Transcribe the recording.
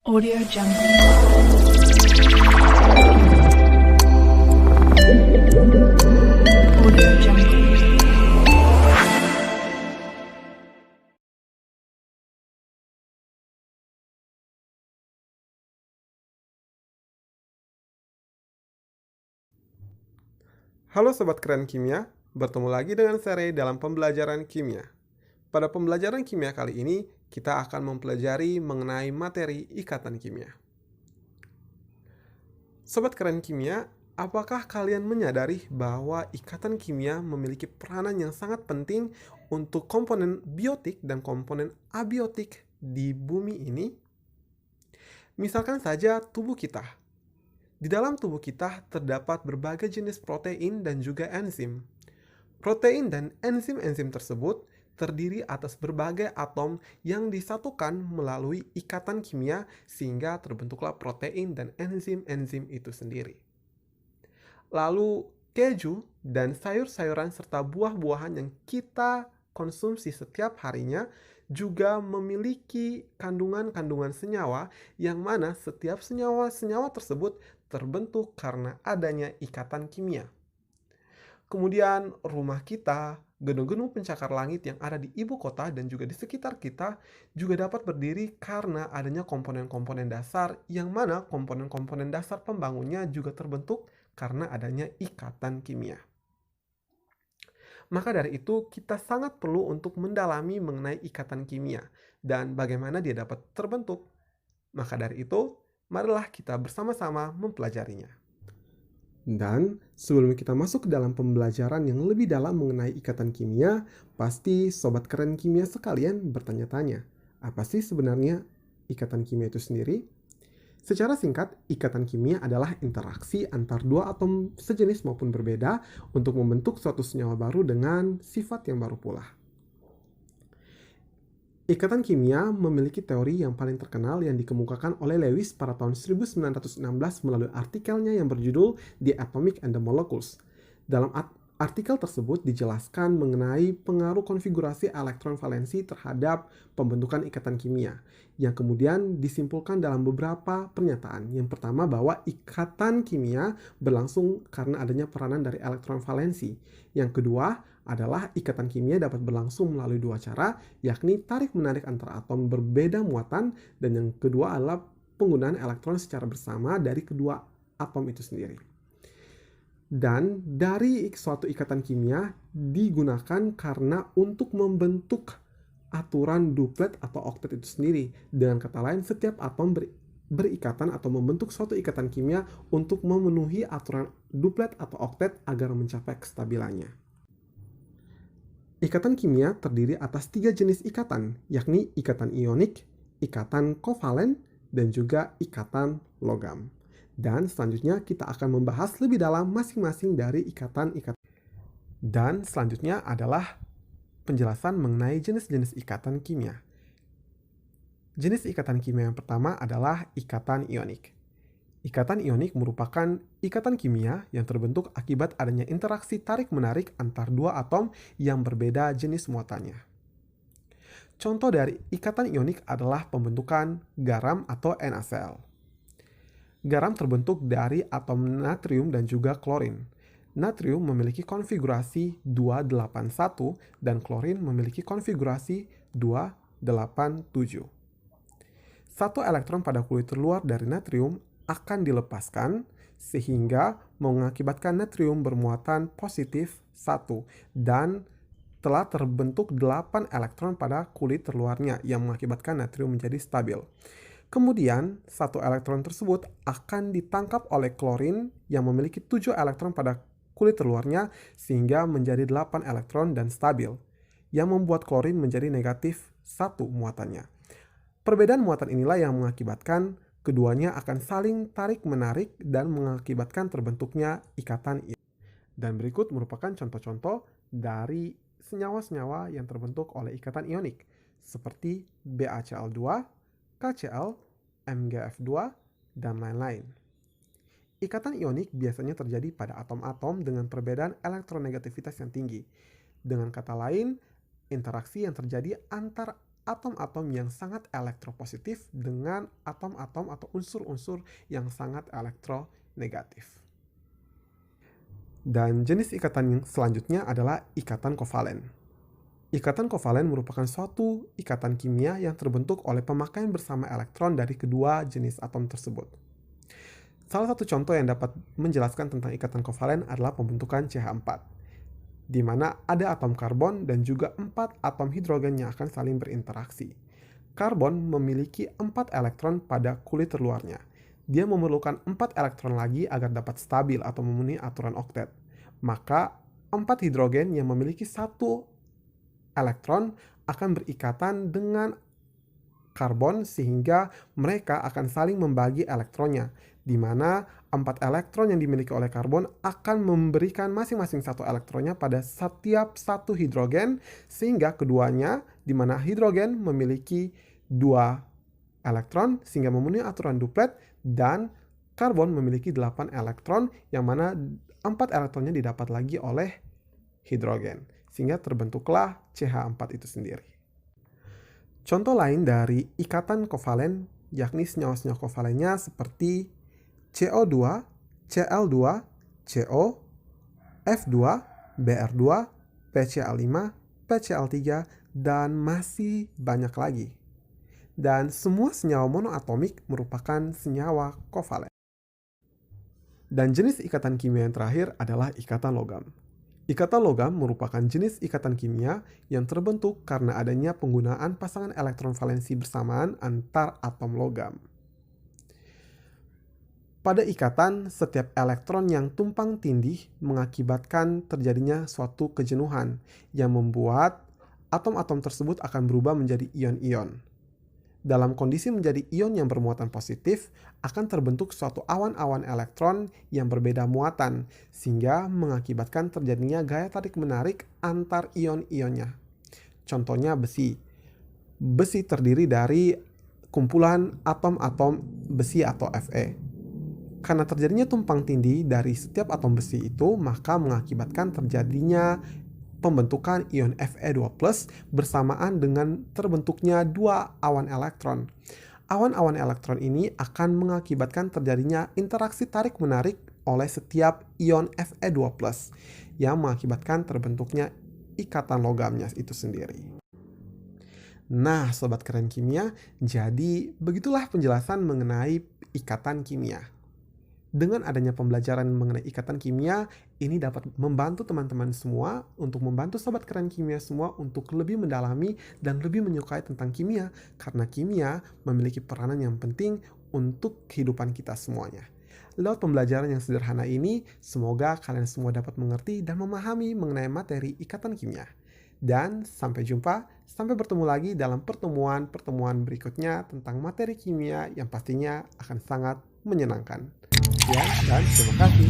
Audio Jungle. Audio Jungle. Halo Sobat Keren Kimia, bertemu lagi dengan Sere dalam pembelajaran kimia. Pada pembelajaran kimia kali ini, kita akan mempelajari mengenai materi ikatan kimia. Sobat Keren Kimia, apakah kalian menyadari bahwa ikatan kimia memiliki peranan yang sangat penting untuk komponen biotik dan komponen abiotik di bumi ini? Misalkan saja tubuh kita. Di dalam tubuh kita terdapat berbagai jenis protein dan juga enzim. Protein dan enzim-enzim tersebut terdiri atas berbagai atom yang disatukan melalui ikatan kimia sehingga terbentuklah protein dan enzim-enzim itu sendiri. Lalu keju dan sayur-sayuran serta buah-buahan yang kita konsumsi setiap harinya juga memiliki kandungan-kandungan senyawa yang mana setiap senyawa-senyawa tersebut terbentuk karena adanya ikatan kimia. Kemudian rumah kita, gedung-gedung pencakar langit yang ada di ibu kota dan juga di sekitar kita juga dapat berdiri karena adanya komponen-komponen dasar yang mana komponen-komponen dasar pembangunnya juga terbentuk karena adanya ikatan kimia. Maka dari itu kita sangat perlu untuk mendalami mengenai ikatan kimia dan bagaimana dia dapat terbentuk. Maka dari itu, marilah kita bersama-sama mempelajarinya. Dan sebelum kita masuk ke dalam pembelajaran yang lebih dalam mengenai ikatan kimia, pasti Sobat Keren Kimia sekalian bertanya-tanya, apa sih sebenarnya ikatan kimia itu sendiri? Secara singkat, ikatan kimia adalah interaksi antar dua atom sejenis maupun berbeda untuk membentuk suatu senyawa baru dengan sifat yang baru pula. Ikatan kimia memiliki teori yang paling terkenal yang dikemukakan oleh Lewis pada tahun 1916 melalui artikelnya yang berjudul The Atomic and the Molecules. Dalam artikel tersebut dijelaskan mengenai pengaruh konfigurasi elektron valensi terhadap pembentukan ikatan kimia, yang kemudian disimpulkan dalam beberapa pernyataan. Yang pertama bahwa ikatan kimia berlangsung karena adanya peranan dari elektron valensi. Yang kedua adalah ikatan kimia dapat berlangsung melalui dua cara, yakni tarik-menarik antara atom berbeda muatan, dan yang kedua adalah penggunaan elektron secara bersama dari kedua atom itu sendiri. Dan dari suatu ikatan kimia digunakan karena untuk membentuk aturan duplet atau oktet itu sendiri. Dengan kata lain, setiap atom berikatan atau membentuk suatu ikatan kimia untuk memenuhi aturan duplet atau oktet agar mencapai kestabilannya. Ikatan kimia terdiri atas 3 jenis ikatan, yakni ikatan ionik, ikatan kovalen, dan juga ikatan logam. Dan selanjutnya kita akan membahas lebih dalam masing-masing dari ikatan-ikatan. Dan selanjutnya adalah penjelasan mengenai jenis-jenis ikatan kimia. Jenis ikatan kimia yang pertama adalah ikatan ionik. Ikatan ionik merupakan ikatan kimia yang terbentuk akibat adanya interaksi tarik-menarik antar dua atom yang berbeda jenis muatannya. Contoh dari ikatan ionik adalah pembentukan garam atau NaCl. Garam terbentuk dari atom natrium dan juga klorin. Natrium memiliki konfigurasi 281 dan klorin memiliki konfigurasi 287. Satu elektron pada kulit terluar dari natrium akan dilepaskan sehingga mengakibatkan natrium bermuatan positif 1 dan telah terbentuk 8 elektron pada kulit terluarnya yang mengakibatkan natrium menjadi stabil. Kemudian, satu elektron tersebut akan ditangkap oleh klorin yang memiliki 7 elektron pada kulit terluarnya sehingga menjadi 8 elektron dan stabil, yang membuat klorin menjadi negatif 1 muatannya. Perbedaan muatan inilah yang mengakibatkan keduanya akan saling tarik-menarik dan mengakibatkan terbentuknya ikatan ionik. Dan berikut merupakan contoh-contoh dari senyawa-senyawa yang terbentuk oleh ikatan ionik, seperti BaCl2, KCl, MgF2, dan lain-lain. Ikatan ionik biasanya terjadi pada atom-atom dengan perbedaan elektronegativitas yang tinggi. Dengan kata lain, interaksi yang terjadi antar atom-atom yang sangat elektropositif dengan atom-atom atau unsur-unsur yang sangat elektronegatif. Dan jenis ikatan yang selanjutnya adalah ikatan kovalen. Ikatan kovalen merupakan suatu ikatan kimia yang terbentuk oleh pemakaian bersama elektron dari kedua jenis atom tersebut. Salah satu contoh yang dapat menjelaskan tentang ikatan kovalen adalah pembentukan CH4, di mana ada atom karbon dan juga 4 atom hidrogen yang akan saling berinteraksi. Karbon memiliki 4 elektron pada kulit terluarnya. Dia memerlukan 4 elektron lagi agar dapat stabil atau memenuhi aturan oktet. Maka 4 hidrogen yang memiliki 1 elektron akan berikatan dengan karbon sehingga mereka akan saling membagi elektronnya, di mana 4 elektron yang dimiliki oleh karbon akan memberikan masing-masing 1 elektronnya pada setiap 1 hidrogen, sehingga keduanya, di mana hidrogen memiliki 2 elektron sehingga memenuhi aturan duplet, dan karbon memiliki 8 elektron yang mana 4 elektronnya didapat lagi oleh hidrogen, sehingga terbentuklah CH4 itu sendiri. Contoh lain dari ikatan kovalen yakni senyawa-senyawa kovalennya seperti CO2, Cl2, CO, F2, Br2, PCl5, PCl3, dan masih banyak lagi. Dan semua senyawa monoatomik merupakan senyawa kovalen. Dan jenis ikatan kimia yang terakhir adalah ikatan logam. Ikatan logam merupakan jenis ikatan kimia yang terbentuk karena adanya penggunaan pasangan elektron valensi bersamaan antar atom logam. Pada ikatan, setiap elektron yang tumpang tindih mengakibatkan terjadinya suatu kejenuhan yang membuat atom-atom tersebut akan berubah menjadi ion-ion. Dalam kondisi menjadi ion yang bermuatan positif, akan terbentuk suatu awan-awan elektron yang berbeda muatan, sehingga mengakibatkan terjadinya gaya tarik-menarik antar ion-ionnya. Contohnya besi. Besi terdiri dari kumpulan atom-atom besi atau Fe. Karena terjadinya tumpang tindih dari setiap atom besi itu, maka mengakibatkan terjadinya pembentukan ion Fe2+ bersamaan dengan terbentuknya 2 awan elektron. Awan-awan elektron ini akan mengakibatkan terjadinya interaksi tarik-menarik oleh setiap ion Fe2+, yang mengakibatkan terbentuknya ikatan logamnya itu sendiri. Nah, sobat keren kimia, jadi begitulah penjelasan mengenai ikatan kimia. Dengan adanya pembelajaran mengenai ikatan kimia, ini dapat membantu teman-teman semua untuk membantu sobat keren kimia semua untuk lebih mendalami dan lebih menyukai tentang kimia, karena kimia memiliki peranan yang penting untuk kehidupan kita semuanya. Lewat pembelajaran yang sederhana ini, semoga kalian semua dapat mengerti dan memahami mengenai materi ikatan kimia. Dan sampai jumpa, sampai bertemu lagi dalam pertemuan-pertemuan berikutnya tentang materi kimia yang pastinya akan sangat menyenangkan. Ya, dan terima kasih.